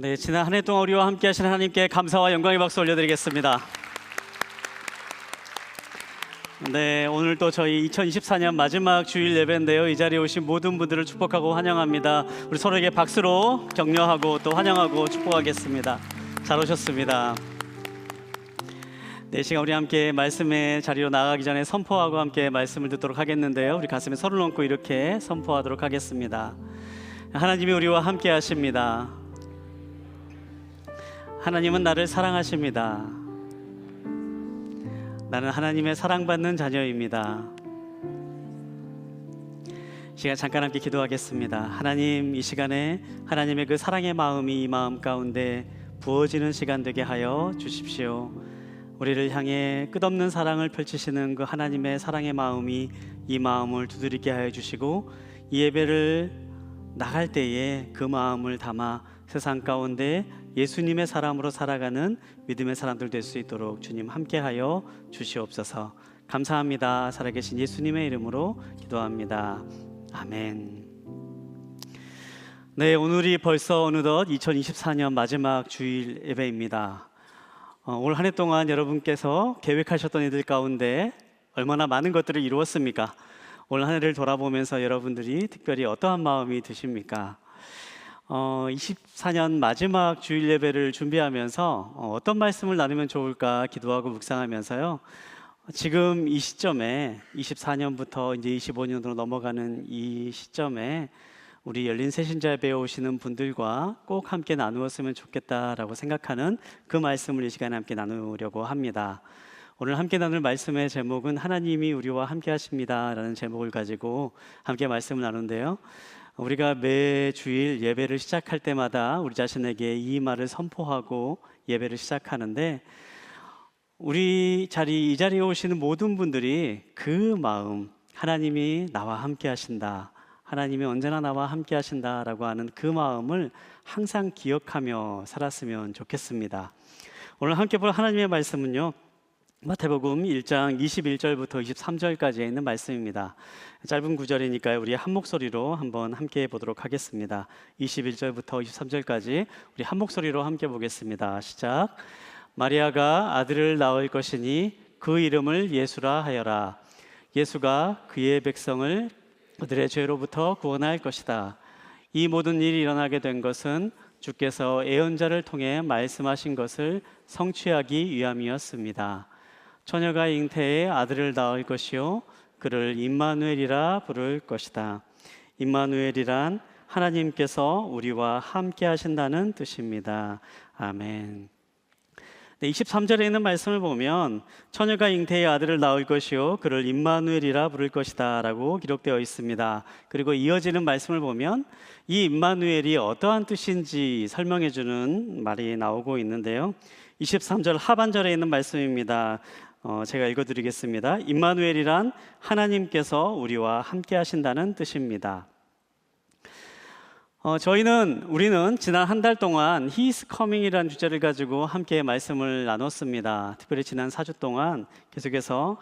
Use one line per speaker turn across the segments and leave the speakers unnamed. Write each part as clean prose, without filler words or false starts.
네, 지난 한 해 동안 우리와 함께 하신 하나님께 감사와 영광의 박수 올려드리겠습니다. 네, 오늘 또 저희 2024년 마지막 주일 예배인데요. 이 자리에 오신 모든 분들을 축복하고 환영합니다. 우리 서로에게 박수로 격려하고 또 환영하고 축복하겠습니다. 잘 오셨습니다. 네, 이 시간 우리 함께 말씀의 자리로 나가기 전에 선포하고 함께 말씀을 듣도록 하겠는데요. 우리 가슴에 손을 얹고 이렇게 선포하도록 하겠습니다. 하나님이 우리와 함께 하십니다. 하나님은 나를 사랑하십니다. 나는 하나님의 사랑받는 자녀입니다. 이 시간 잠깐 함께 기도하겠습니다. 하나님, 이 시간에 하나님의 그 사랑의 마음이 이 마음 가운데 부어지는 시간 되게 하여 주십시오. 우리를 향해 끝없는 사랑을 펼치시는 그 하나님의 사랑의 마음이 이 마음을 두드리게 하여 주시고, 이 예배를 나갈 때에 그 마음을 담아 세상 가운데 예수님의 사람으로 살아가는 믿음의 사람들 될 수 있도록 주님 함께하여 주시옵소서. 감사합니다. 살아계신 예수님의 이름으로 기도합니다. 아멘. 네, 오늘이 벌써 어느덧 2024년 마지막 주일 예배입니다. 올 한 해 동안 여러분께서 계획하셨던 일들 가운데 얼마나 많은 것들을 이루었습니까? 올 한 해를 돌아보면서 여러분들이 특별히 어떠한 마음이 드십니까? 24년 마지막 주일 예배를 준비하면서 어떤 말씀을 나누면 좋을까 기도하고 묵상하면서요. 지금 이 시점에 24년부터 이제 25년으로 넘어가는 이 시점에 우리 열린 새신자 예배에 오시는 분들과 꼭 함께 나누었으면 좋겠다라고 생각하는 그 말씀을 이 시간에 함께 나누려고 합니다. 오늘 함께 나눌 말씀의 제목은 하나님이 우리와 함께 하십니다 라는 제목을 가지고 함께 말씀을 나누는데요. 우리가 매 주일 예배를 시작할 때마다 우리 자신에게 이 말을 선포하고 예배를 시작하는데, 우리 이 자리에 오시는 모든 분들이 그 마음, 하나님이 나와 함께 하신다, 하나님이 언제나 나와 함께 하신다라고 하는 그 마음을 항상 기억하며 살았으면 좋겠습니다. 오늘 함께 볼 하나님의 말씀은요, 마태복음 1장 21절부터 23절까지에 있는 말씀입니다. 짧은 구절이니까요, 우리 한 목소리로 한번 함께 보도록 하겠습니다. 21절부터 23절까지 우리 한 목소리로 함께 보겠습니다. 시작. 마리아가 아들을 낳을 것이니 그 이름을 예수라 하여라. 예수가 그의 백성을 그들의 죄로부터 구원할 것이다. 이 모든 일이 일어나게 된 것은 주께서 예언자를 통해 말씀하신 것을 성취하기 위함이었습니다. 처녀가 잉태해 아들을 낳을 것이요 그를 임마누엘이라 부를 것이다. 임마누엘이란 하나님께서 우리와 함께 하신다는 뜻입니다. 아멘. 네, 23절에 있는 말씀을 보면 처녀가 잉태해 아들을 낳을 것이요 그를 임마누엘이라 부를 것이다 라고 기록되어 있습니다. 그리고 이어지는 말씀을 보면 이 임마누엘이 어떠한 뜻인지 설명해 주는 말이 나오고 있는데요. 23절 하반절에 있는 말씀입니다. 제가 읽어드리겠습니다. 임마누엘이란 하나님께서 우리와 함께 하신다는 뜻입니다. 우리는 지난 한 달 동안 He is coming이라는 주제를 가지고 함께 말씀을 나눴습니다. 특별히 지난 4주 동안 계속해서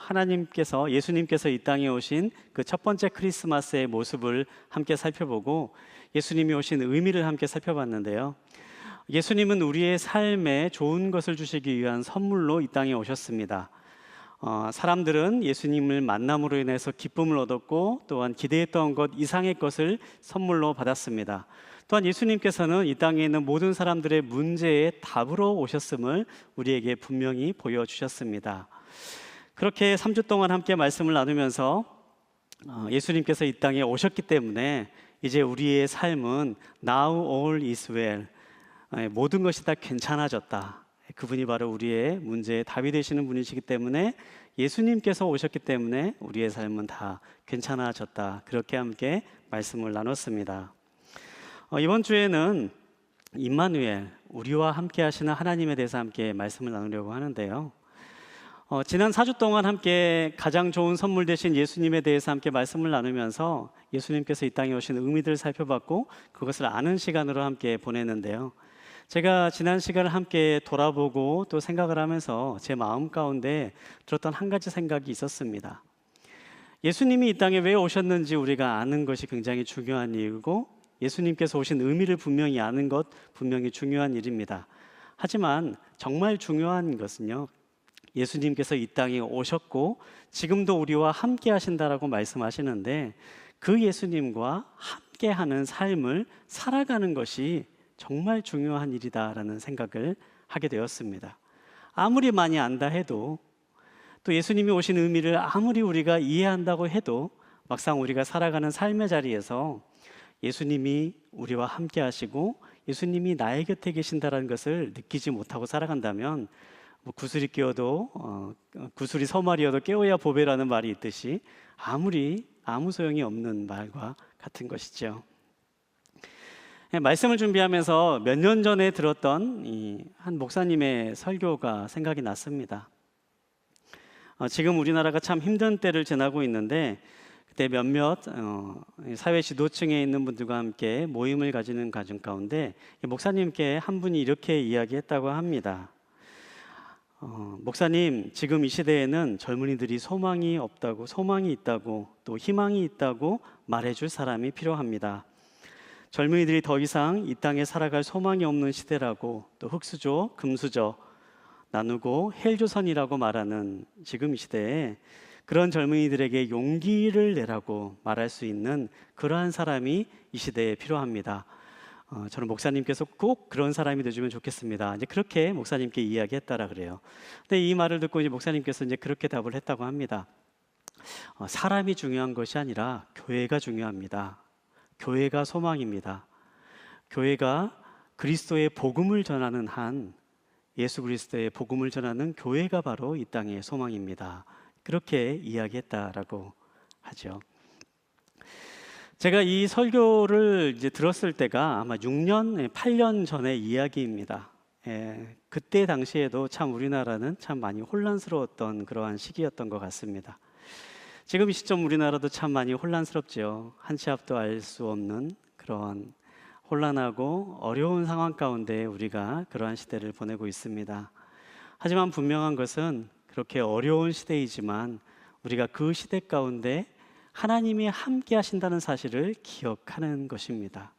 예수님께서 이 땅에 오신 그 첫 번째 크리스마스의 모습을 함께 살펴보고 예수님이 오신 의미를 함께 살펴봤는데요. 예수님은 우리의 삶에 좋은 것을 주시기 위한 선물로 이 땅에 오셨습니다. 사람들은 예수님을 만남으로 인해서 기쁨을 얻었고, 또한 기대했던 것 이상의 것을 선물로 받았습니다. 또한 예수님께서는 이 땅에 있는 모든 사람들의 문제에 답으로 오셨음을 우리에게 분명히 보여주셨습니다. 그렇게 3주 동안 함께 말씀을 나누면서 예수님께서 이 땅에 오셨기 때문에 이제 우리의 삶은 Now all is well, 모든 것이 다 괜찮아졌다. 그분이 바로 우리의 문제에 답이 되시는 분이시기 때문에, 예수님께서 오셨기 때문에 우리의 삶은 다 괜찮아졌다. 그렇게 함께 말씀을 나눴습니다. 이번 주에는 임마누엘, 우리와 함께 하시는 하나님에 대해서 함께 말씀을 나누려고 하는데요. 지난 4주 동안 함께 가장 좋은 선물 되신 예수님에 대해서 함께 말씀을 나누면서 예수님께서 이 땅에 오신 의미들을 살펴봤고, 그것을 아는 시간으로 함께 보냈는데요. 제가 지난 시간을 함께 돌아보고 또 생각을 하면서 제 마음 가운데 들었던 한 가지 생각이 있었습니다. 예수님이 이 땅에 왜 오셨는지 우리가 아는 것이 굉장히 중요한 이유고, 예수님께서 오신 의미를 분명히 아는 것 분명히 중요한 일입니다. 하지만 정말 중요한 것은요, 예수님께서 이 땅에 오셨고 지금도 우리와 함께 하신다라고 말씀하시는데 그 예수님과 함께하는 삶을 살아가는 것이 정말 중요한 일이다라는 생각을 하게 되었습니다. 아무리 많이 안다 해도, 또 예수님이 오신 의미를 아무리 우리가 이해한다고 해도 막상 우리가 살아가는 삶의 자리에서 예수님이 우리와 함께 하시고 예수님이 나의 곁에 계신다는 것을 느끼지 못하고 살아간다면 구슬이 끼어도 구슬이 서말이어도 깨어야 보배라는 말이 있듯이 아무 소용이 없는 말과 같은 것이죠. 말씀을 준비하면서 몇 년 전에 들었던 한 목사님의 설교가 생각이 났습니다. 지금 우리나라가 참 힘든 때를 지나고 있는데 그때 몇몇 사회 지도층에 있는 분들과 함께 모임을 가지는 과정 가운데 목사님께 한 분이 이렇게 이야기했다고 합니다. 목사님, 지금 이 시대에는 젊은이들이 소망이 없다고, 소망이 있다고, 또 희망이 있다고 말해줄 사람이 필요합니다. 젊은이들이 더 이상 이 땅에 살아갈 소망이 없는 시대라고, 또 흙수저, 금수저 나누고 헬조선이라고 말하는 지금 이 시대에 그런 젊은이들에게 용기를 내라고 말할 수 있는 그러한 사람이 이 시대에 필요합니다. 저는 목사님께서 꼭 그런 사람이 되주면 좋겠습니다. 이제 그렇게 목사님께 이야기했다라 그래요. 근데 이 말을 듣고 이제 목사님께서 이제 그렇게 답을 했다고 합니다. 사람이 중요한 것이 아니라 교회가 중요합니다. 교회가 소망입니다. 교회가 그리스도의 복음을 전하는 한, 예수 그리스도의 복음을 전하는 교회가 바로 이 땅의 소망입니다. 그렇게 이야기했다라고 하죠. 제가 이 설교를 이제 들었을 때가 아마 6년, 8년 전의 이야기입니다. 그때 당시에도 참 우리나라는 참 많이 혼란스러웠던 그러한 시기였던 것 같습니다. 지금 이 시점 우리나라도 참 많이 혼란스럽죠. 한 치 앞도 알 수 없는 그런 혼란하고 어려운 상황 가운데 우리가 그러한 시대를 보내고 있습니다. 하지만 분명한 것은 그렇게 어려운 시대이지만 우리가 그 시대 가운데 하나님이 함께 하신다는 사실을 기억하는 것입니다.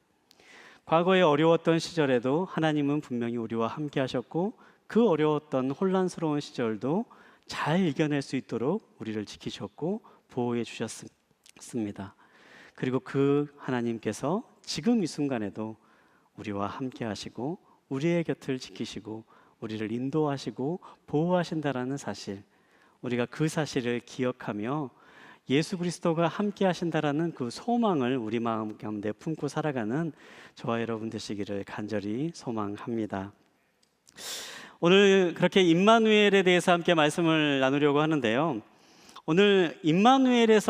과거에 어려웠던 시절에도 하나님은 분명히 우리와 함께 하셨고 그 어려웠던 혼란스러운 시절도 잘 이겨낼 수 있도록 우리를 지키셨고 보호해 주셨습니다. 그리고 그 하나님께서 지금 이 순간에도 우리와 함께 하시고 우리의 곁을 지키시고 우리를 인도하시고 보호하신다라는 사실, 우리가 그 사실을 기억하며 예수 그리스도가 함께 하신다라는 그 소망을 우리 마음 가운데 품고 살아가는 저와 여러분 되시기를 간절히 소망합니다. 오늘 그렇게 임마누엘에 대해서 함께 말씀을 나누려고 하는데요. 오늘 임마누엘의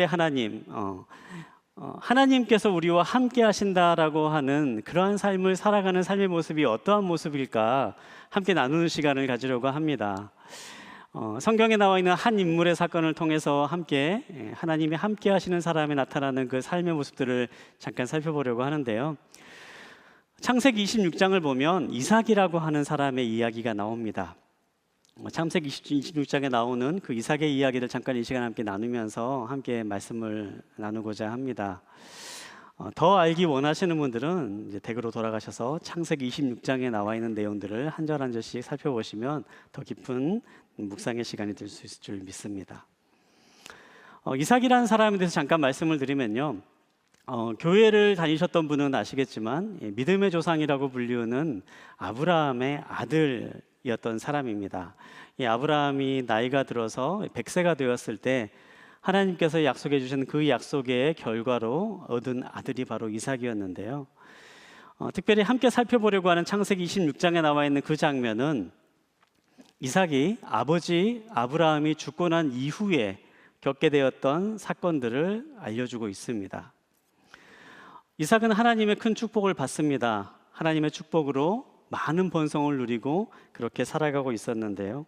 하나님, 하나님께서 우리와 함께 하신다라고 하는 그러한 삶을 살아가는 삶의 모습이 어떠한 모습일까 함께 나누는 시간을 가지려고 합니다. 성경에 나와 있는 한 인물의 사건을 통해서 함께 하나님이 함께 하시는 사람에 나타나는 그 삶의 모습들을 잠깐 살펴보려고 하는데요. 창세기 26장을 보면 이삭이라고 하는 사람의 이야기가 나옵니다. 창세기 26장에 나오는 그 이삭의 이야기를 잠깐 이 시간 함께 나누면서 함께 말씀을 나누고자 합니다. 더 알기 원하시는 분들은 이제 댁으로 돌아가셔서 창세기 26장에 나와 있는 내용들을 한 절 한 절씩 살펴보시면 더 깊은 묵상의 시간이 될 수 있을 줄 믿습니다. 이삭이라는 사람에 대해서 잠깐 말씀을 드리면요. 교회를 다니셨던 분은 아시겠지만 믿음의 조상이라고 불리우는 아브라함의 아들이었던 사람입니다. 이 아브라함이 나이가 들어서 100세가 되었을 때 하나님께서 약속해 주신 그 약속의 결과로 얻은 아들이 바로 이삭이었는데요. 특별히 함께 살펴보려고 하는 창세기 26장에 나와 있는 그 장면은 이삭이 아버지 아브라함이 죽고 난 이후에 겪게 되었던 사건들을 알려주고 있습니다. 이삭은 하나님의 큰 축복을 받습니다. 하나님의 축복으로 많은 번성을 누리고 그렇게 살아가고 있었는데요.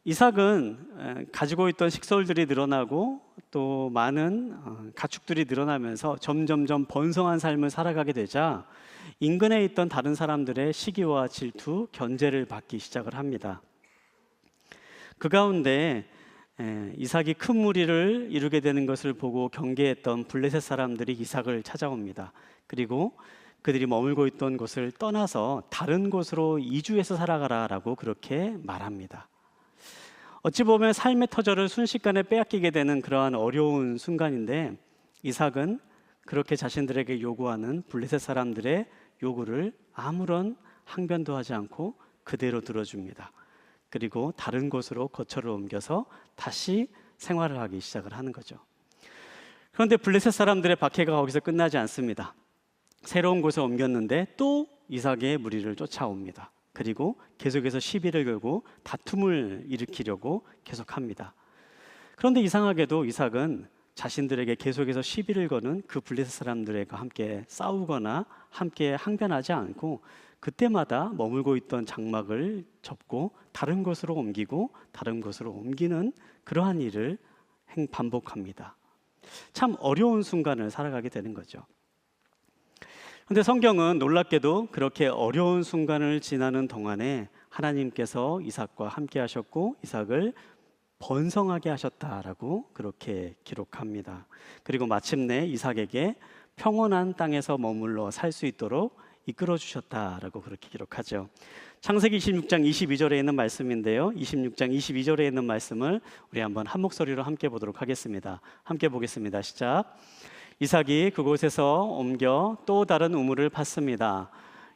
이삭은 가지고 있던 식솔들이 늘어나고 또 많은 가축들이 늘어나면서 점점점 번성한 삶을 살아가게 되자 인근에 있던 다른 사람들의 시기와 질투, 견제를 받기 시작을 합니다. 그 가운데 이삭이 큰 무리를 이루게 되는 것을 보고 경계했던 블레셋 사람들이 이삭을 찾아옵니다. 그리고 그들이 머물고 있던 곳을 떠나서 다른 곳으로 이주해서 살아가라라고 그렇게 말합니다. 어찌 보면 삶의 터전을 순식간에 빼앗기게 되는 그러한 어려운 순간인데, 이삭은 그렇게 자신들에게 요구하는 블레셋 사람들의 요구를 아무런 항변도 하지 않고 그대로 들어줍니다. 그리고 다른 곳으로 거처를 옮겨서 다시 생활을 하기 시작을 하는 거죠. 그런데 블레셋 사람들의 박해가 거기서 끝나지 않습니다. 새로운 곳에 옮겼는데 또 이삭의 무리를 쫓아옵니다. 그리고 계속해서 시비를 걸고 다툼을 일으키려고 계속합니다. 그런데 이상하게도 이삭은 자신들에게 계속해서 시비를 거는 그 블레셋 사람들과 함께 싸우거나 함께 항변하지 않고 그때마다 머물고 있던 장막을 접고 다른 곳으로 옮기고 다른 곳으로 옮기는 그러한 일을 반복합니다. 참 어려운 순간을 살아가게 되는 거죠. 그런데 성경은 놀랍게도 그렇게 어려운 순간을 지나는 동안에 하나님께서 이삭과 함께 하셨고 이삭을 번성하게 하셨다라고 그렇게 기록합니다. 그리고 마침내 이삭에게 평온한 땅에서 머물러 살 수 있도록 이끌어 주셨다라고 그렇게 기록하죠. 창세기 26장 22절에 있는 말씀인데요. 26장 22절에 있는 말씀을 우리 한번 한 목소리로 함께 보도록 하겠습니다. 함께 보겠습니다. 시작. 이삭이 그곳에서 옮겨 또 다른 우물을 팠습니다.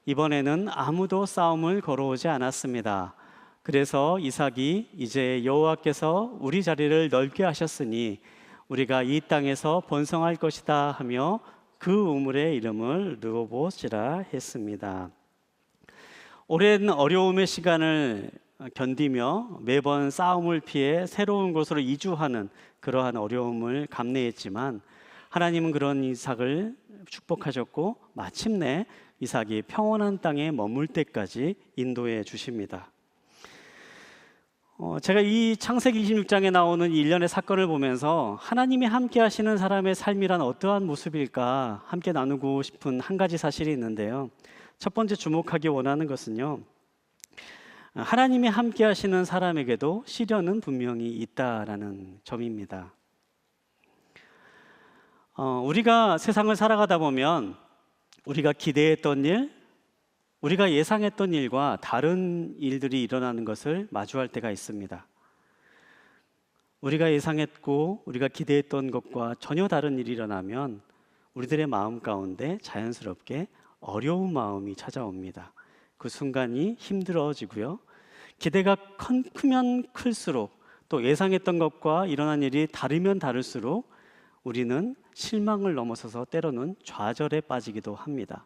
이번에는 아무도 싸움을 걸어오지 않았습니다. 그래서 이삭이 이제 여호와께서 우리 자리를 넓게 하셨으니 우리가 이 땅에서 번성할 것이다 하며 그 우물의 이름을 르호봇이라 했습니다. 오랜 어려움의 시간을 견디며 매번 싸움을 피해 새로운 곳으로 이주하는 그러한 어려움을 감내했지만 하나님은 그런 이삭을 축복하셨고 마침내 이삭이 평온한 땅에 머물 때까지 인도해 주십니다. 제가 이 창세기 26장에 나오는 일련의 사건을 보면서 하나님이 함께 하시는 사람의 삶이란 어떠한 모습일까 함께 나누고 싶은 한 가지 사실이 있는데요. 첫 번째 주목하기 원하는 것은요, 하나님이 함께 하시는 사람에게도 시련은 분명히 있다라는 점입니다. 우리가 세상을 살아가다 보면 우리가 기대했던 일, 우리가 예상했던 일과 다른 일들이 일어나는 것을 마주할 때가 있습니다. 우리가 예상했고 우리가 기대했던 것과 전혀 다른 일이 일어나면 우리들의 마음 가운데 자연스럽게 어려운 마음이 찾아옵니다. 그 순간이 힘들어지고요. 기대가 크면 클수록 또 예상했던 것과 일어난 일이 다르면 다를수록 우리는 실망을 넘어서서 때로는 좌절에 빠지기도 합니다.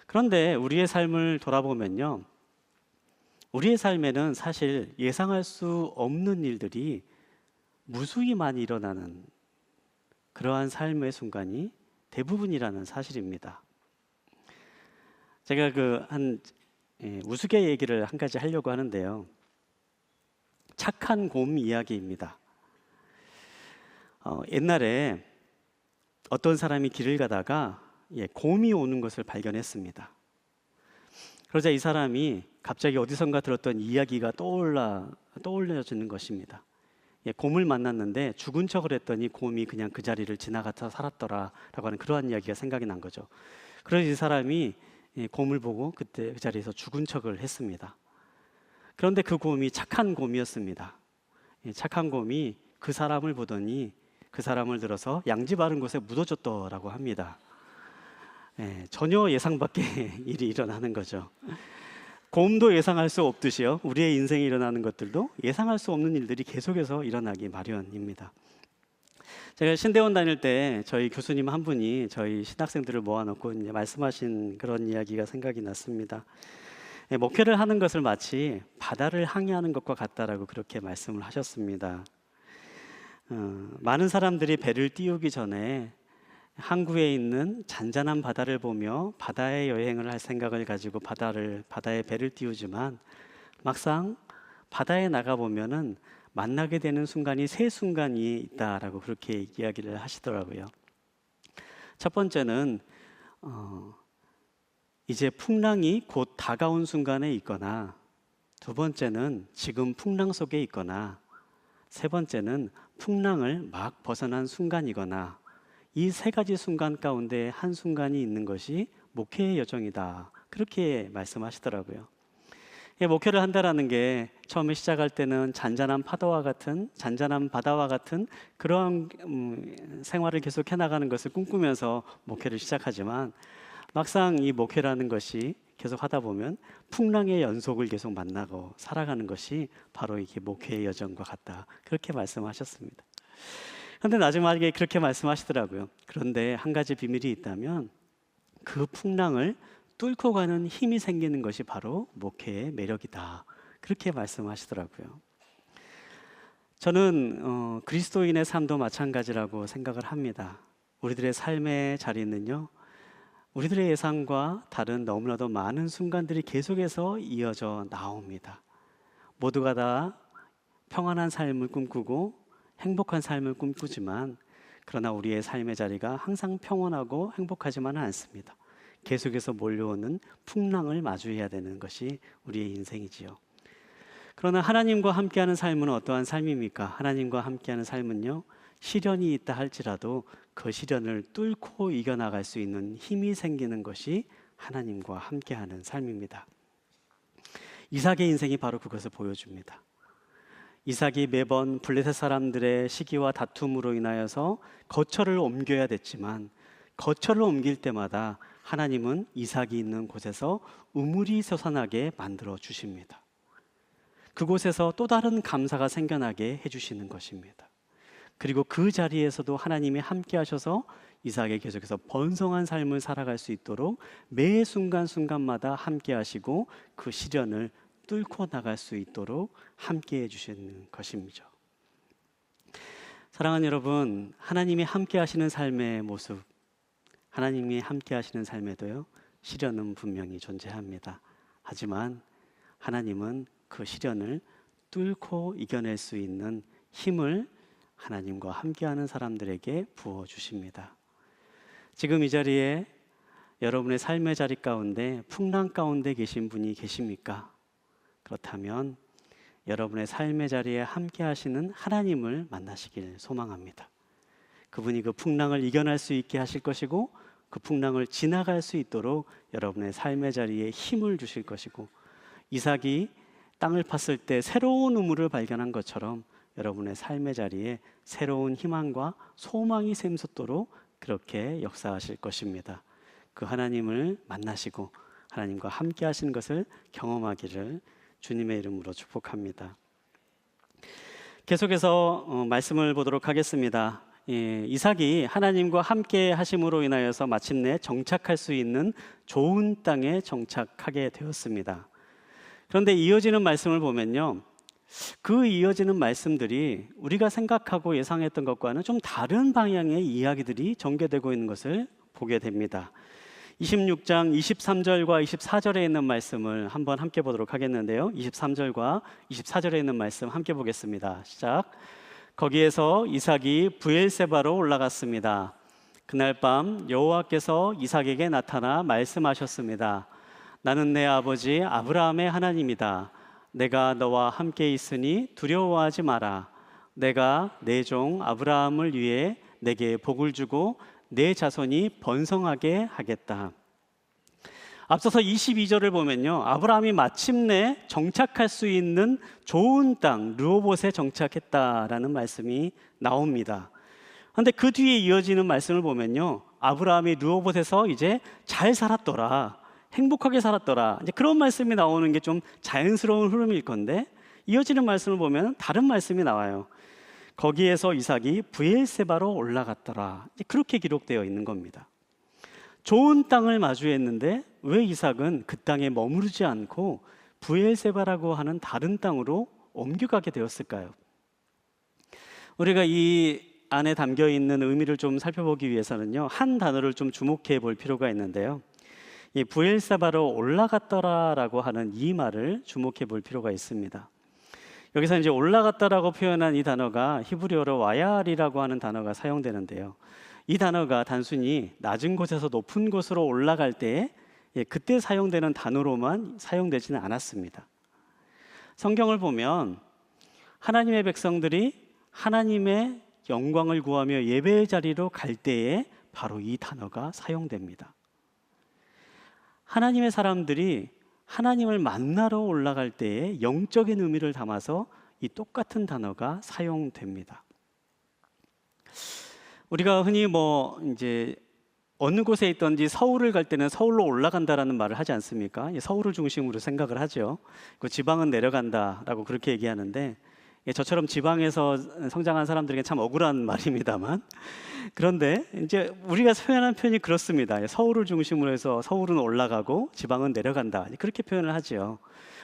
그런데 우리의 삶을 돌아보면요, 우리의 삶에는 사실 예상할 수 없는 일들이 무수히 많이 일어나는 그러한 삶의 순간이 대부분이라는 사실입니다. 제가 우스개 얘기를 한 가지 하려고 하는데요. 착한 곰 이야기입니다. 옛날에 어떤 사람이 길을 가다가 곰이 오는 것을 발견했습니다. 그러자 이 사람이 갑자기 어디선가 들었던 이야기가 떠올려지는 것입니다. 곰을 만났는데 죽은 척을 했더니 곰이 그냥 그 자리를 지나가서 살았더라라고 하는 그러한 이야기가 생각이 난 거죠. 그래서 이 사람이 곰을 보고 그때 그 자리에서 죽은 척을 했습니다. 그런데 그 곰이 착한 곰이었습니다. 착한 곰이 그 사람을 보더니 그 사람을 들어서 양지 바른 곳에 묻어줬더라고 합니다. 전혀 예상 밖의 일이 일어나는 거죠. 곰도 예상할 수 없듯이요, 우리의 인생에 일어나는 것들도 예상할 수 없는 일들이 계속해서 일어나기 마련입니다. 제가 신대원 다닐 때 저희 교수님 한 분이 저희 신학생들을 모아놓고 이제 말씀하신 그런 이야기가 생각이 났습니다. 목회를 하는 것을 마치 바다를 항해하는 것과 같다라고 그렇게 말씀을 하셨습니다. 많은 사람들이 배를 띄우기 전에 항구에 있는 잔잔한 바다를 보며 바다의 여행을 할 생각을 가지고 바다에 배를 띄우지만 막상 바다에 나가 보면은 만나게 되는 순간이 세 순간이 있다라고 그렇게 이야기를 하시더라고요. 첫 번째는 이제 풍랑이 곧 다가온 순간에 있거나, 두 번째는 지금 풍랑 속에 있거나, 세 번째는 풍랑을 막 벗어난 순간이거나 이 세 가지 순간 가운데 한 순간이 있는 것이 목회의 여정이다. 그렇게 말씀하시더라고요. 목회를 한다라는 게 처음에 시작할 때는 잔잔한 파도와 같은 잔잔한 바다와 같은 그러한 생활을 계속해 나가는 것을 꿈꾸면서 목회를 시작하지만 막상 이 목회라는 것이 계속 하다 보면 풍랑의 연속을 계속 만나고 살아가는 것이 바로 이게 목회의 여정과 같다. 그렇게 말씀하셨습니다. 그런데 마지막에 그렇게 말씀하시더라고요. 그런데 한 가지 비밀이 있다면 그 풍랑을 뚫고 가는 힘이 생기는 것이 바로 목회의 매력이다. 그렇게 말씀하시더라고요. 저는 그리스도인의 삶도 마찬가지라고 생각을 합니다. 우리들의 삶의 자리는요, 우리들의 예상과 다른 너무나도 많은 순간들이 계속해서 이어져 나옵니다. 모두가 다 평안한 삶을 꿈꾸고 행복한 삶을 꿈꾸지만 그러나 우리의 삶의 자리가 항상 평온하고 행복하지만은 않습니다. 계속해서 몰려오는 풍랑을 마주해야 되는 것이 우리의 인생이지요. 그러나 하나님과 함께하는 삶은 어떠한 삶입니까? 하나님과 함께하는 삶은요, 시련이 있다 할지라도 그 시련을 뚫고 이겨나갈 수 있는 힘이 생기는 것이 하나님과 함께하는 삶입니다. 이삭의 인생이 바로 그것을 보여줍니다. 이삭이 매번 블레셋 사람들의 시기와 다툼으로 인하여서 거처를 옮겨야 됐지만 거처를 옮길 때마다 하나님은 이삭이 있는 곳에서 우물이 솟아나게 만들어 주십니다. 그곳에서 또 다른 감사가 생겨나게 해주시는 것입니다. 그리고 그 자리에서도 하나님이 함께 하셔서 이삭에게 계속해서 번성한 삶을 살아갈 수 있도록 매 순간순간마다 함께 하시고 그 시련을 뚫고 나갈 수 있도록 함께 해주시는 것입니다. 사랑하는 여러분, 하나님이 함께 하시는 삶의 모습, 하나님이 함께 하시는 삶에도요, 시련은 분명히 존재합니다. 하지만 하나님은 그 시련을 뚫고 이겨낼 수 있는 힘을 하나님과 함께하는 사람들에게 부어주십니다. 지금 이 자리에 여러분의 삶의 자리 가운데 풍랑 가운데 계신 분이 계십니까? 그렇다면 여러분의 삶의 자리에 함께 하시는 하나님을 만나시길 소망합니다. 그분이 그 풍랑을 이겨낼 수 있게 하실 것이고 그 풍랑을 지나갈 수 있도록 여러분의 삶의 자리에 힘을 주실 것이고 이삭이 땅을 팠을 때 새로운 우물을 발견한 것처럼 여러분의 삶의 자리에 새로운 희망과 소망이 샘솟도록 그렇게 역사하실 것입니다. 그 하나님을 만나시고 하나님과 함께 하시는 것을 경험하기를 주님의 이름으로 축복합니다. 계속해서 말씀을 보도록 하겠습니다. 이삭이 하나님과 함께 하심으로 인하여서 마침내 정착할 수 있는 좋은 땅에 정착하게 되었습니다. 그런데 이어지는 말씀을 보면요, 그 이어지는 말씀들이 우리가 생각하고 예상했던 것과는 좀 다른 방향의 이야기들이 전개되고 있는 것을 보게 됩니다. 26장 23절과 24절에 있는 말씀을 한번 함께 보도록 하겠는데요, 23절과 24절에 있는 말씀 함께 보겠습니다. 시작. 거기에서 이삭이 브엘세바로 올라갔습니다. 그날 밤 여호와께서 이삭에게 나타나 말씀하셨습니다. 나는 내 아버지 아브라함의 하나님이다. 내가 너와 함께 있으니 두려워하지 마라. 내가 내 종 아브라함을 위해 내게 복을 주고 내 자손이 번성하게 하겠다. 앞서서 22절을 보면요, 아브라함이 마침내 정착할 수 있는 좋은 땅 르호봇에 정착했다라는 말씀이 나옵니다. 그런데 그 뒤에 이어지는 말씀을 보면요, 아브라함이 르호봇에서 이제 잘 살았더라, 행복하게 살았더라, 이제 그런 말씀이 나오는 게 좀 자연스러운 흐름일 건데 이어지는 말씀을 보면 다른 말씀이 나와요. 거기에서 이삭이 브엘세바로 올라갔더라, 이제 그렇게 기록되어 있는 겁니다. 좋은 땅을 마주했는데 왜 이삭은 그 땅에 머무르지 않고 브엘세바라고 하는 다른 땅으로 옮겨가게 되었을까요? 우리가 이 안에 담겨 있는 의미를 좀 살펴보기 위해서는요, 한 단어를 좀 주목해 볼 필요가 있는데요, 이 브엘세바로 올라갔더라라고 하는 이 말을 주목해 볼 필요가 있습니다. 여기서 이제 올라갔다라고 표현한 이 단어가 히브리어로 와야리라고 하는 단어가 사용되는데요, 이 단어가 단순히 낮은 곳에서 높은 곳으로 올라갈 때 그때 사용되는 단어로만 사용되지는 않았습니다. 성경을 보면 하나님의 백성들이 하나님의 영광을 구하며 예배의 자리로 갈 때에 바로 이 단어가 사용됩니다. 하나님의 사람들이 하나님을 만나러 올라갈 때에 영적인 의미를 담아서 이 똑같은 단어가 사용됩니다. 우리가 흔히 이제 어느 곳에 있든지 서울을 갈 때는 서울로 올라간다라는 말을 하지 않습니까? 서울을 중심으로 생각을 하죠. 그 지방은 내려간다라고 그렇게 얘기하는데, 저처럼 지방에서 성장한 사람들에게 참 억울한 말입니다만, 그런데 이제 우리가 표현한 표현이 그렇습니다. 서울을 중심으로 해서 서울은 올라가고 지방은 내려간다, 그렇게 표현을 하죠.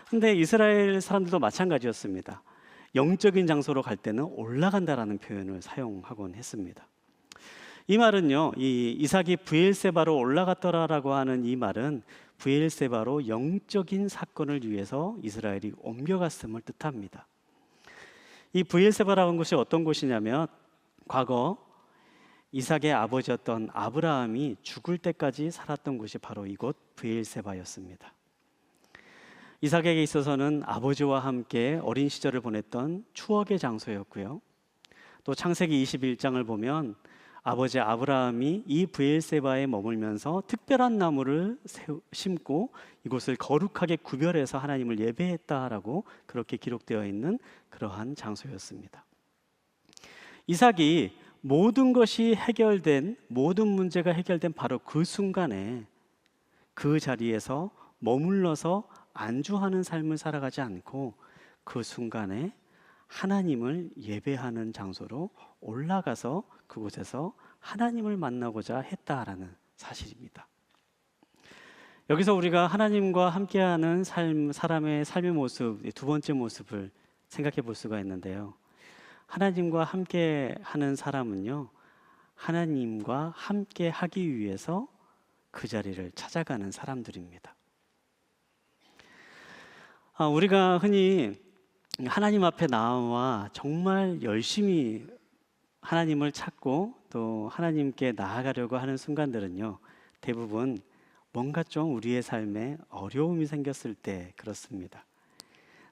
근데 이스라엘 사람들도 마찬가지였습니다. 영적인 장소로 갈 때는 올라간다라는 표현을 사용하곤 했습니다. 이 말은요, 이 이삭이 브엘세바로 올라갔더라라고 하는 이 말은 브엘세바로 영적인 사건을 위해서 이스라엘이 옮겨갔음을 뜻합니다. 이 브엘세바라는 곳이 어떤 곳이냐면, 과거 이삭의 아버지였던 아브라함이 죽을 때까지 살았던 곳이 바로 이곳 브엘세바였습니다. 이삭에게 있어서는 아버지와 함께 어린 시절을 보냈던 추억의 장소였고요. 또 창세기 21장을 보면 아버지 아브라함이 이 브엘세바에 머물면서 특별한 나무를 심고 이곳을 거룩하게 구별해서 하나님을 예배했다라고 그렇게 기록되어 있는 그러한 장소였습니다. 이삭이 모든 것이 해결된, 모든 문제가 해결된 바로 그 순간에 그 자리에서 머물러서 안주하는 삶을 살아가지 않고 그 순간에 하나님을 예배하는 장소로 올라가서 그곳에서 하나님을 만나고자 했다라는 사실입니다. 여기서 우리가 하나님과 함께하는 삶, 사람의 삶의 모습, 두 번째 모습을 생각해 볼 수가 있는데요. 하나님과 함께하는 사람은요, 하나님과 함께하기 위해서 그 자리를 찾아가는 사람들입니다. 우리가 흔히 하나님 앞에 나와 정말 열심히 하나님을 찾고 또 하나님께 나아가려고 하는 순간들은요, 대부분 뭔가 좀 우리의 삶에 어려움이 생겼을 때 그렇습니다.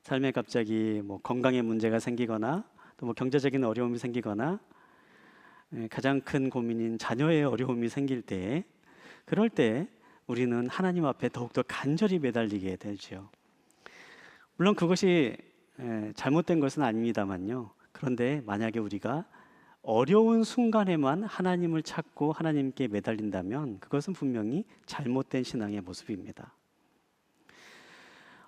삶에 갑자기 건강에 문제가 생기거나 또 경제적인 어려움이 생기거나 가장 큰 고민인 자녀의 어려움이 생길 때, 그럴 때 우리는 하나님 앞에 더욱더 간절히 매달리게 되죠. 물론 그것이 잘못된 것은 아닙니다만요. 그런데 만약에 우리가 어려운 순간에만 하나님을 찾고 하나님께 매달린다면 그것은 분명히 잘못된 신앙의 모습입니다.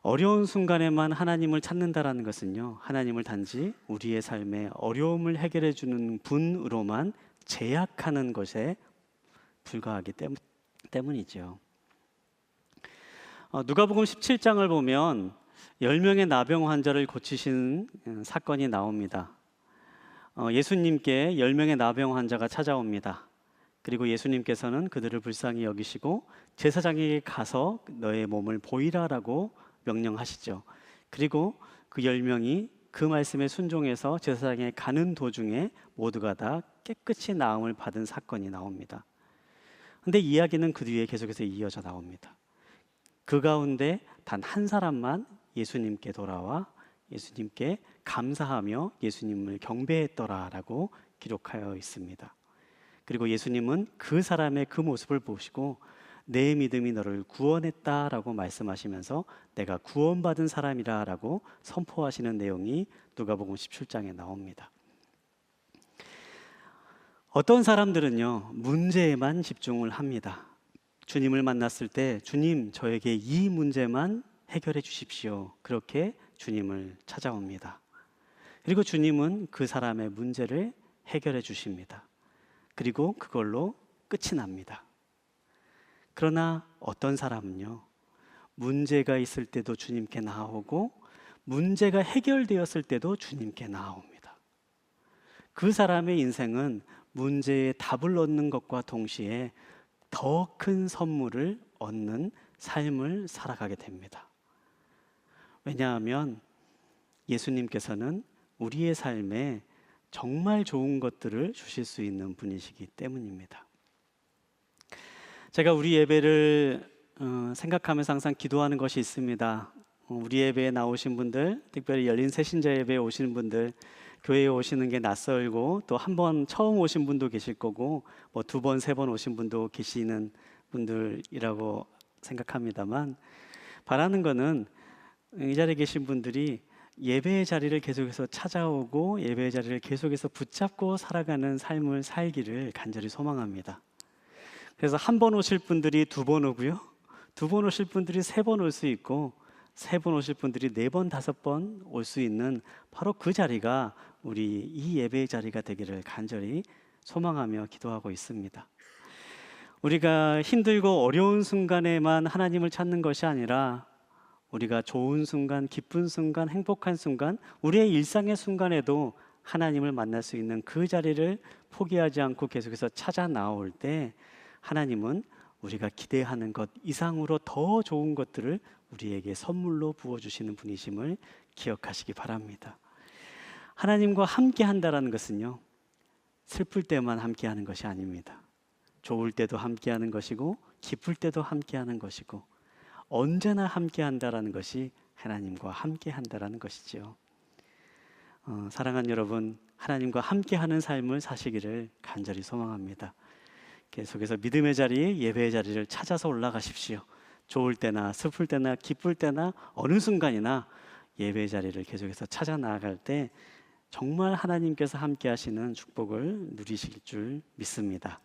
어려운 순간에만 하나님을 찾는다라는 것은요, 하나님을 단지 우리의 삶에 어려움을 해결해 주는 분으로만 제약하는 것에 불과하기 때문이죠. 누가복음 17장을 보면 10명의 나병 환자를 고치신 사건이 나옵니다. 예수님께 10명의 나병 환자가 찾아옵니다. 그리고 예수님께서는 그들을 불쌍히 여기시고 제사장에게 가서 너의 몸을 보이라라고 명령하시죠. 그리고 그 10명이 그 말씀에 순종해서 제사장에 가는 도중에 모두가 다 깨끗이 나음을 받은 사건이 나옵니다. 그런데 이야기는 그 뒤에 계속해서 이어져 나옵니다. 그 가운데 단 한 사람만 예수님께 돌아와 예수님께 감사하며 예수님을 경배했더라라고 기록하여 있습니다. 그리고 예수님은 그 사람의 그 모습을 보시고 내 믿음이 너를 구원했다라고 말씀하시면서 내가 구원받은 사람이라라고 선포하시는 내용이 누가복음 17장에 나옵니다. 어떤 사람들은요, 문제에만 집중을 합니다. 주님을 만났을 때 주님, 저에게 이 문제만 해결해 주십시오. 그렇게 주님을 찾아옵니다. 그리고 주님은 그 사람의 문제를 해결해 주십니다. 그리고 그걸로 끝이 납니다. 그러나 어떤 사람은요, 문제가 있을 때도 주님께 나아오고 문제가 해결되었을 때도 주님께 나아옵니다. 그 사람의 인생은 문제에 답을 얻는 것과 동시에 더 큰 선물을 얻는 삶을 살아가게 됩니다. 왜냐하면 예수님께서는 우리의 삶에 정말 좋은 것들을 주실 수 있는 분이시기 때문입니다. 제가 우리 예배를 생각하면서 항상 기도하는 것이 있습니다. 우리 예배에 나오신 분들, 특별히 열린 새신자 예배에 오시는 분들, 교회에 오시는 게 낯설고 또 한 번 처음 오신 분도 계실 거고 뭐 두 번, 세 번 오신 분도 계시는 분들이라고 생각합니다만, 바라는 거는 이 자리에 계신 분들이 예배의 자리를 계속해서 찾아오고 예배의 자리를 계속해서 붙잡고 살아가는 삶을 살기를 간절히 소망합니다. 그래서 한 번 오실 분들이 두 번 오고요, 두 번 오실 분들이 세 번 올 수 있고, 세 번 오실 분들이 네 번, 다섯 번 올 수 있는 바로 그 자리가 우리 이 예배의 자리가 되기를 간절히 소망하며 기도하고 있습니다. 우리가 힘들고 어려운 순간에만 하나님을 찾는 것이 아니라 우리가 좋은 순간, 기쁜 순간, 행복한 순간, 우리의 일상의 순간에도 하나님을 만날 수 있는 그 자리를 포기하지 않고 계속해서 찾아 나올 때 하나님은 우리가 기대하는 것 이상으로 더 좋은 것들을 우리에게 선물로 부어주시는 분이심을 기억하시기 바랍니다. 하나님과 함께 한다는 것은요, 슬플 때만 함께 하는 것이 아닙니다. 좋을 때도 함께 하는 것이고 기쁠 때도 함께 하는 것이고 언제나 함께 한다는 것이 하나님과 함께 한다는 것이지요. 사랑하는 여러분, 하나님과 함께 하는 삶을 사시기를 간절히 소망합니다. 계속해서 믿음의 자리, 예배의 자리를 찾아서 올라가십시오. 좋을 때나 슬플 때나 기쁠 때나 어느 순간이나 예배의 자리를 계속해서 찾아 나아갈 때 정말 하나님께서 함께 하시는 축복을 누리실 줄 믿습니다.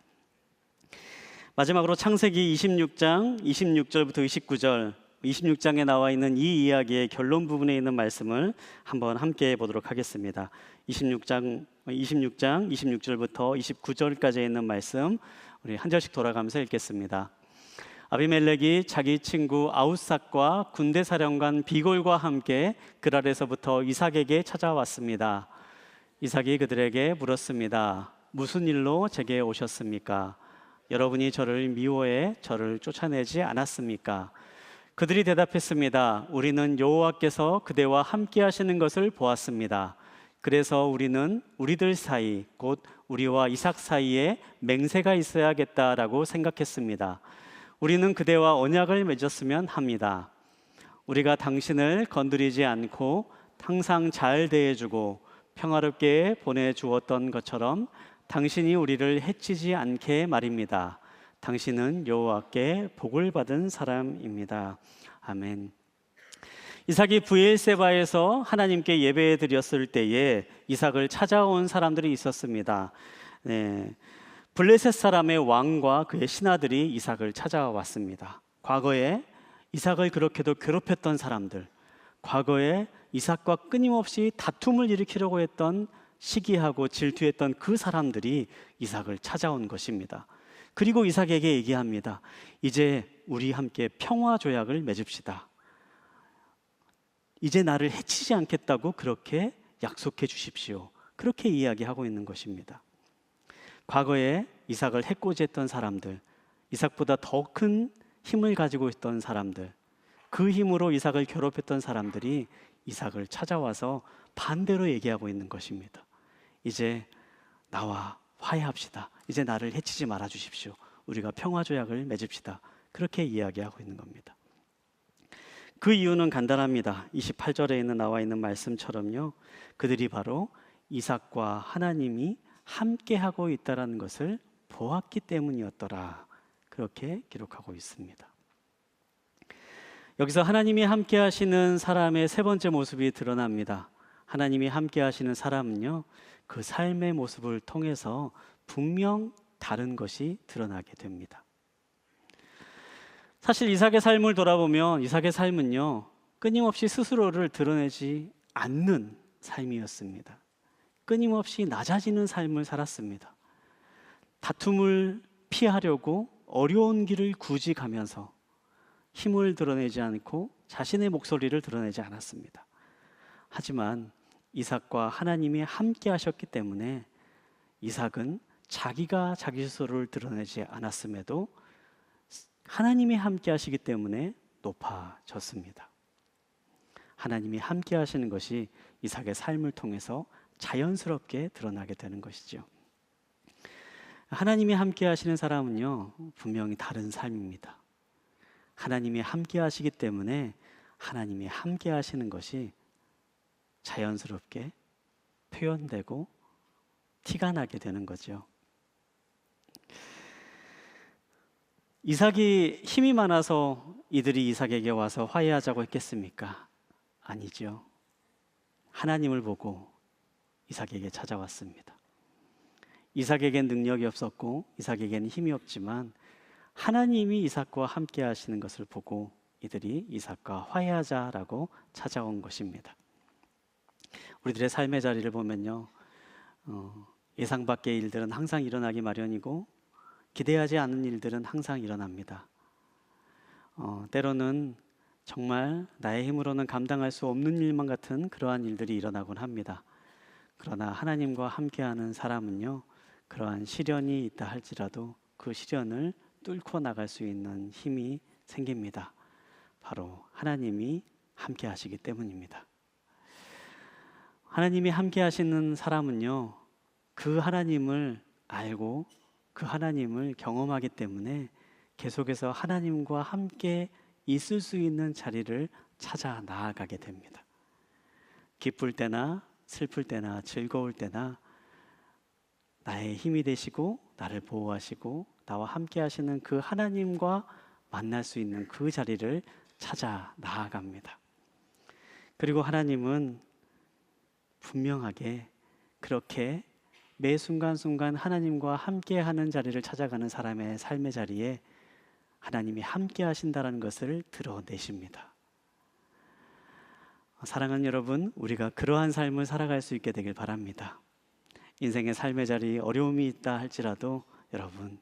마지막으로 창세기 26장 26절부터 29절, 26장에 나와 있는 이 이야기의 결론 부분에 있는 말씀을 한번 함께 보도록 하겠습니다. 26장 26절부터 29절까지 있는 말씀 우리 한 절씩 돌아가면서 읽겠습니다. 아비멜렉이 자기 친구 아웃삭과 군대 사령관 비골과 함께 그랄에서부터 이삭에게 찾아왔습니다. 이삭이 그들에게 물었습니다. 무슨 일로 제게 오셨습니까? 여러분이 저를 미워해 저를 쫓아내지 않았습니까? 그들이 대답했습니다. 우리는 여호와께서 그대와 함께 하시는 것을 보았습니다. 그래서 우리는 우리들 사이, 곧 우리와 이삭 사이에 맹세가 있어야겠다라고 생각했습니다. 우리는 그대와 언약을 맺었으면 합니다. 우리가 당신을 건드리지 않고 항상 잘 대해주고 평화롭게 보내주었던 것처럼 당신이 우리를 해치지 않게 말입니다. 당신은 여호와께 복을 받은 사람입니다. 아멘. 이삭이 브엘세바에서 하나님께 예배 드렸을 때에 이삭을 찾아온 사람들이 있었습니다. 블레셋 사람의 왕과 그의 신하들이 이삭을 찾아왔습니다. 과거에 이삭을 그렇게도 괴롭혔던 사람들, 과거에 이삭과 끊임없이 다툼을 일으키려고 했던 시기하고 질투했던 그 사람들이 이삭을 찾아온 것입니다. 그리고 이삭에게 얘기합니다. 이제 우리 함께 평화 조약을 맺읍시다. 이제 나를 해치지 않겠다고 그렇게 약속해 주십시오. 그렇게 이야기하고 있는 것입니다. 과거에 이삭을 해코지했던 사람들, 이삭보다 더 큰 힘을 가지고 있던 사람들, 그 힘으로 이삭을 괴롭혔던 사람들이 이삭을 찾아와서 반대로 얘기하고 있는 것입니다. 이제 나와 화해합시다. 이제 나를 해치지 말아 주십시오. 우리가 평화조약을 맺읍시다. 그렇게 이야기하고 있는 겁니다. 그 이유는 간단합니다. 28절에 나와 있는 말씀처럼요, 그들이 바로 이삭과 하나님이 함께하고 있다는 것을 보았기 때문이었더라. 그렇게 기록하고 있습니다. 여기서 하나님이 함께 하시는 사람의 세 번째 모습이 드러납니다. 하나님이 함께 하시는 사람은요, 그 삶의 모습을 통해서 분명 다른 것이 드러나게 됩니다. 사실 이삭의 삶을 돌아보면 이삭의 삶은요, 끊임없이 스스로를 드러내지 않는 삶이었습니다. 끊임없이 낮아지는 삶을 살았습니다. 다툼을 피하려고 어려운 길을 굳이 가면서 힘을 드러내지 않고 자신의 목소리를 드러내지 않았습니다. 하지만 이삭과 하나님이 함께 하셨기 때문에 이삭은 자기가 자기 스스로를 드러내지 않았음에도 하나님이 함께 하시기 때문에 높아졌습니다. 하나님이 함께 하시는 것이 이삭의 삶을 통해서 자연스럽게 드러나게 되는 것이죠. 하나님이 함께 하시는 사람은요, 분명히 다른 삶입니다. 하나님이 함께 하시기 때문에 하나님이 함께 하시는 것이 자연스럽게 표현되고 티가 나게 되는 거죠. 이삭이 힘이 많아서 이들이 이삭에게 와서 화해하자고 했겠습니까? 아니죠. 하나님을 보고 이삭에게 찾아왔습니다. 이삭에겐 능력이 없었고 이삭에게는 힘이 없지만 하나님이 이삭과 함께 하시는 것을 보고 이들이 이삭과 화해하자라고 찾아온 것입니다. 우리들의 삶의 자리를 보면요, 예상 밖의 일들은 항상 일어나기 마련이고 기대하지 않은 일들은 항상 일어납니다. 때로는 정말 나의 힘으로는 감당할 수 없는 일만 같은 그러한 일들이 일어나곤 합니다. 그러나 하나님과 함께하는 사람은요, 그러한 시련이 있다 할지라도 그 시련을 뚫고 나갈 수 있는 힘이 생깁니다. 바로 하나님이 함께 하시기 때문입니다. 하나님이 함께 하시는 사람은요, 그 하나님을 알고 그 하나님을 경험하기 때문에 계속해서 하나님과 함께 있을 수 있는 자리를 찾아 나아가게 됩니다. 기쁠 때나 슬플 때나 즐거울 때나 나의 힘이 되시고 나를 보호하시고 나와 함께 하시는 그 하나님과 만날 수 있는 그 자리를 찾아 나아갑니다. 그리고 하나님은 분명하게 그렇게 매 순간순간 하나님과 함께하는 자리를 찾아가는 사람의 삶의 자리에 하나님이 함께 하신다는 것을 드러내십니다. 사랑하는 여러분, 우리가 그러한 삶을 살아갈 수 있게 되길 바랍니다. 인생의 삶의 자리 어려움이 있다 할지라도 여러분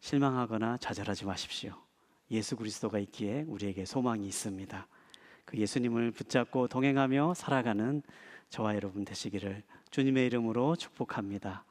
실망하거나 좌절하지 마십시오. 예수 그리스도가 있기에 우리에게 소망이 있습니다. 그 예수님을 붙잡고 동행하며 살아가는 저와 여러분 되시기를 주님의 이름으로 축복합니다.